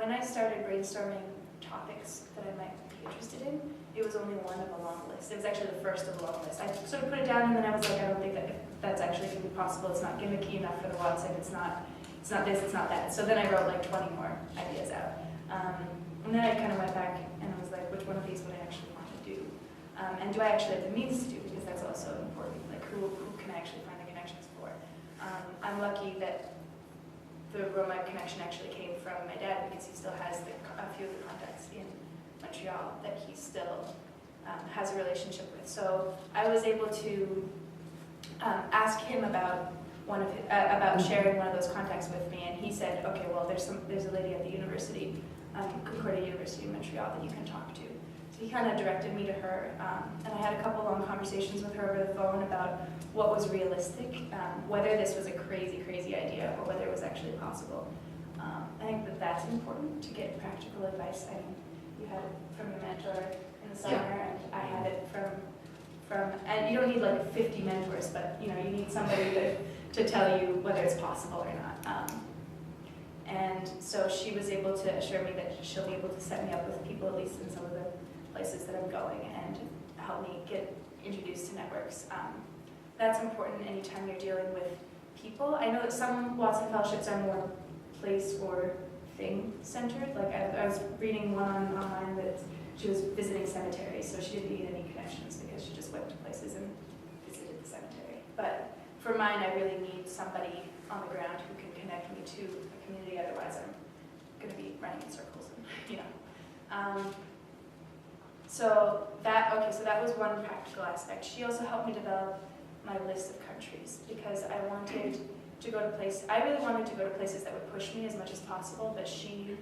when I started brainstorming topics that I might be interested in, it was only one of a long list. It was actually the first of a long list. I sort of put it down and then I was like, I don't think that that's actually going to be possible. It's not gimmicky enough for the Watson. It's not this, it's not that. So then I wrote like 20 more ideas out. And then I kind of went back and I was like, which one of these would I actually want to do? And do I actually have the means to do? Because that's also important. Like who can I actually find the connections for? I'm lucky that the Roma connection actually came from my dad because he still has a few of the contacts in Montreal that he still has a relationship with. So I was able to ask him about about sharing one of those contacts with me, and he said, okay, well, there's a lady at the university, Concordia University in Montreal, that you can talk to. So he kind of directed me to her, and I had a couple long conversations with her over the phone about what was realistic, whether this was a crazy, crazy idea or whether it was actually possible. I think that that's important to get practical advice. I mean, you had it from your mentor in the summer, and I had it from, and you don't need like 50 mentors, but you need somebody to tell you whether it's possible or not. And so she was able to assure me that she'll be able to set me up with people, at least in some of the places that I'm going, and help me get introduced to networks. That's important anytime you're dealing with people. I know that some Watson fellowships are more place or thing centered. Like I was reading one online that she was visiting cemeteries, so she didn't need any connections because she just went to places and visited the cemetery. But for mine, I really need somebody on the ground who can connect me to a community, otherwise I'm going to be running in circles, and, So that was one practical aspect. She also helped me develop my list of countries because I wanted to go to places. I really wanted to go to places that would push me as much as possible, but she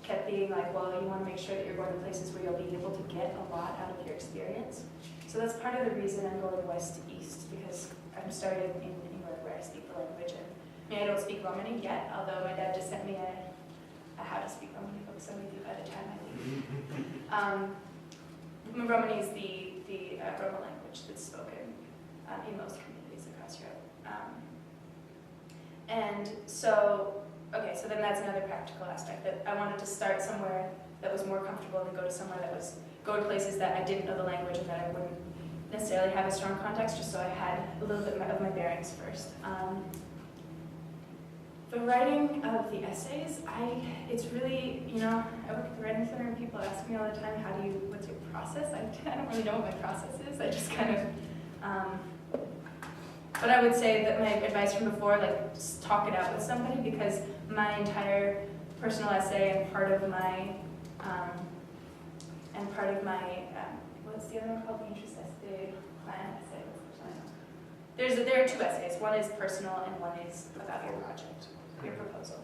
kept being like, well, you want to make sure that you're going to places where you'll be able to get a lot out of your experience. So that's part of the reason I'm going west to east, because I'm starting in England where I speak the language. And I mean, I don't speak Romani yet, although my dad just sent me a how to speak Romani book, so maybe by the time I leave. Romani is the Roma language that's spoken in most communities across Europe. And so, okay, so then that's another practical aspect, that I wanted to start somewhere that was more comfortable and go to places that I didn't know the language and that I wouldn't necessarily have a strong context, just so I had a little bit of my bearings first. The writing of the essays, it's really, I work at the Writing Center and people ask me all the time, what's your process? I don't really know what my process is. I just kind of, but I would say that my advice from before, like, just talk it out with somebody, because my entire personal essay and part of my, what's the other one called? The interest essay, plan essay. There are two essays. One is personal and one is about your project, your proposal.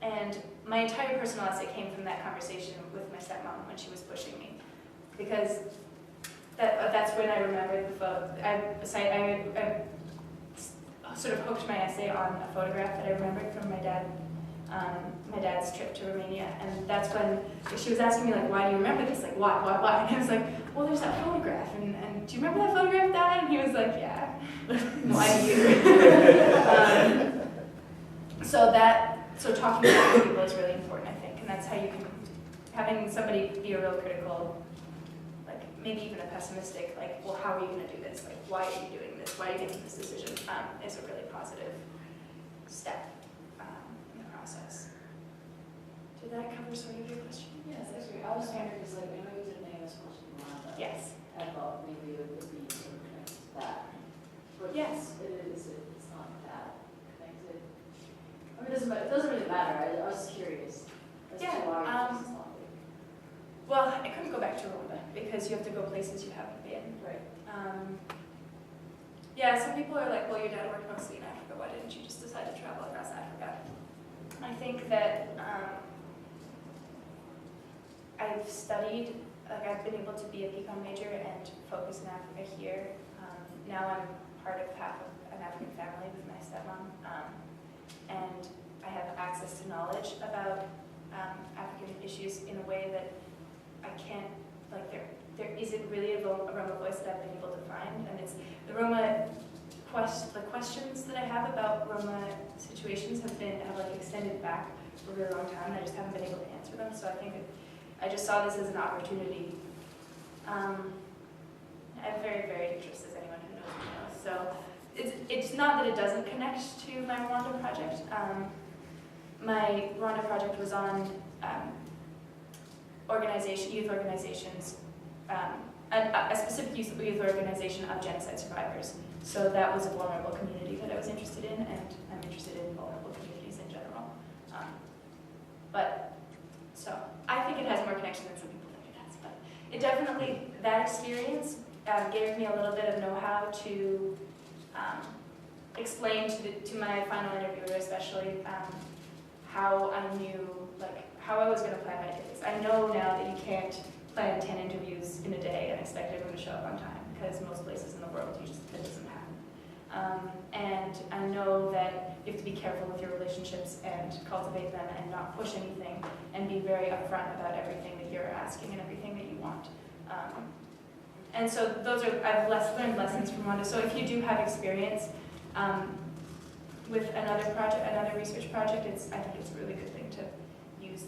And my entire personal essay came from that conversation with my stepmom when she was pushing me, because that's when I remembered the photo. I sort of hooked my essay on a photograph that I remembered from my dad's trip to Romania, and that's when she was asking me, like, why do you remember this? Like, why? And I was like, well, there's that photograph, and do you remember that photograph, Dad? And he was like, yeah. Why do you? So talking to people is really important, I think, and that's how you can, having somebody be a real critical, like maybe even a pessimistic, like, well, how are you going to do this? Like, why are you doing this? Why are you making this decision? Is a really positive step in the process. Did that cover sort of your question? Yes, that's great. I was just wondering, because, like, I know you did an AS question on that. Yes. I thought maybe it would be sort of connected to that. But Yes. It's not that connected. I mean, it doesn't really matter. I was curious as to why it's not big. Well, I couldn't go back to Rwanda because you have to go places you haven't been. Right. Yeah, some people are like, well, your dad worked mostly in Africa. Why didn't you just decide to travel across Africa? I think that I've studied, like I've been able to be a Bekah major and focus in Africa here. Now I'm part of half of an African family with my stepmom, and I have access to knowledge about African issues in a way that I can't, like there isn't really a Roma voice that I've been able to find, and it's the Roma the questions that I have about Roma situations have like extended back for a really long time, and I just haven't been able to answer them. So I think I just saw this as an opportunity. I'm very, very interested, as anyone who knows me knows. So it's not that it doesn't connect to my Rwanda project. My Rwanda project was on youth organizations, a specific youth organization of genocide survivors. So that was a vulnerable community that I was interested in, and I'm interested in vulnerable communities in general. So I think it has more connection than some people think it has, but it definitely, that experience gave me a little bit of know-how to explain to my final interviewer especially how I knew, how I was going to plan my days. I know now that you can't plan 10 interviews in a day and expect everyone to show up on time, because most places in the world that doesn't happen. And I know that you have to be careful with your relationships and cultivate them and not push anything and be very upfront about everything that you're asking and everything that you want. And so I've learned lessons from Rwanda. So if you do have experience with another research project, I think it's a really good thing to use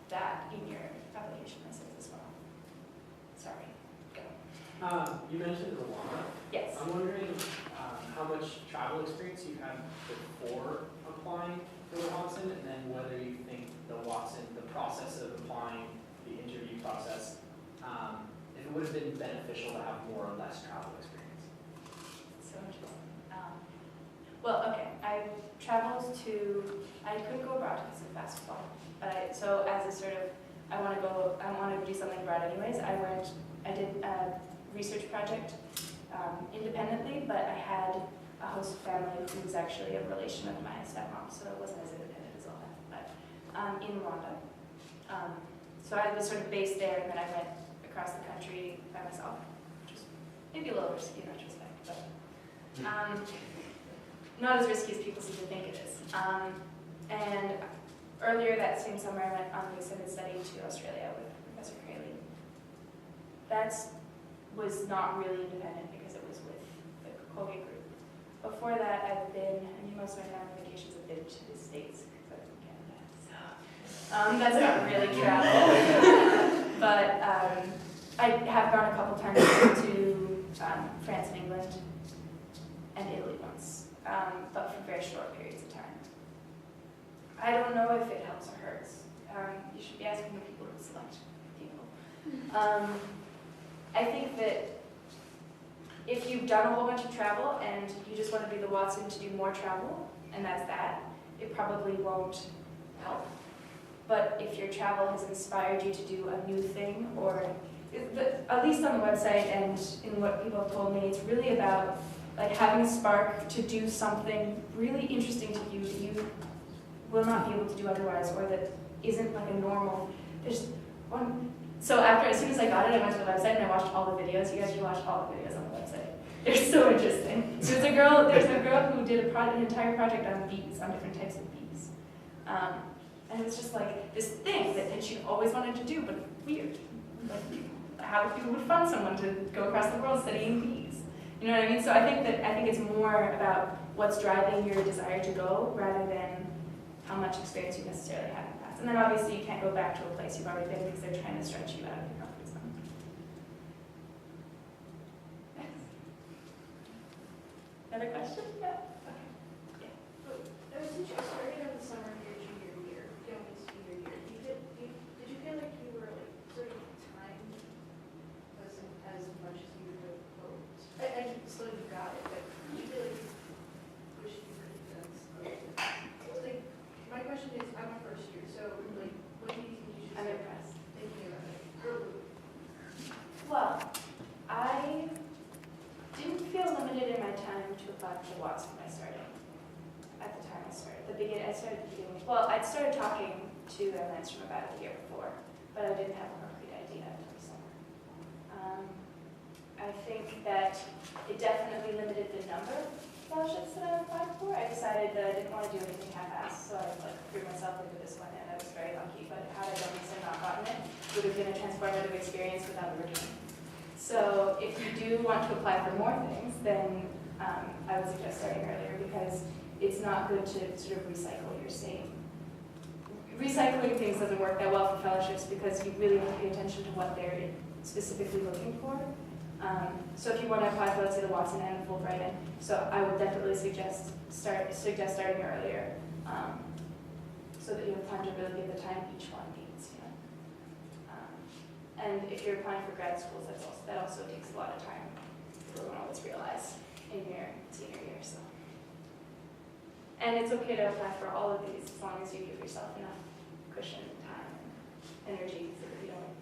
that in your application essays as well. Sorry, go. You mentioned Rwanda. Yes. I'm wondering how much travel experience you had before applying for the Watson, and then whether you think the process of applying, the interview process, if it would have been beneficial to have more or less travel experience. So interesting. Well, okay, I couldn't go abroad because of basketball, but so as a sort of, I want to do something abroad anyways, I did a research project independently, but I had a host family who was actually a relation of my stepmom, so it wasn't as independent as all that, but in Rwanda. So I was sort of based there, and then I went across the country by myself, which is maybe a little risky in retrospect, but not as risky as people seem to think it is. And earlier that same summer, I went on an extended study to Australia with Professor Crayley. That was not really independent because it was with the Colgate group. Before that, most of my family vacations have been to the States because I'm from Canada. So that's not really travel. But I have gone a couple times to France and England and Italy once, but for very short periods of time. I don't know if it helps or hurts. You should be asking the people who select people. I think that if you've done a whole bunch of travel and you just want to be the Watson to do more travel, and that's that, it probably won't help. But if your travel has inspired you to do a new thing, or at least on the website and in what people have told me, it's really about having a spark to do something really interesting to you that you will not be able to do otherwise, or that isn't like a normal. There's one. So as soon as I got it, I went to the website and I watched all the videos. You guys should watch all the videos on the website. They're so interesting. There's a girl who did an entire project on bees, on different types of bees. And it was just like this thing that she always wanted to do, but weird. How would fund someone to go across the world studying bees? You know what I mean? So I think it's more about what's driving your desire to go rather than how much experience you necessarily have in the past. And then obviously you can't go back to a place you've already been because they're trying to stretch you out of your comfort zone. Next. Another question? Yeah. Okay. Yeah. Since you started in the summer of your junior year, going into senior year, did you feel like you were sort of timed as much as you would have hoped? And still you got it, but did you feel like you wish you could have done something? My question is, I'm a first year, so what do you think you should I'm start impressed. thinking about it? Well, I didn't feel limited in my time to apply for the Watson when I started. At the time I started, I started at the beginning. Well, I'd started talking to Lance from about a year before, but I didn't have a concrete idea until the summer. I think that it definitely limited the number of fellowships that I applied for. I decided that I didn't want to do anything half-assed, so I threw myself into this one, and I was very lucky. But had I done this and not gotten it, it would have been a transformative experience without a return. So if you do want to apply for more things, then I would suggest starting earlier because it's not good to sort of recycle your same. Recycling things doesn't work that well for fellowships because you really have to pay attention to what they're specifically looking for. So if you want to apply for, let's say, the Watson and the Fulbright, so I would definitely suggest starting earlier, so that you have time to really give the time each one needs. You know, and if you're applying for grad schools, that also takes a lot of time. People don't always realize in your senior year. So, and it's okay to apply for all of these as long as you give yourself enough cushion, time, and energy, so that you don't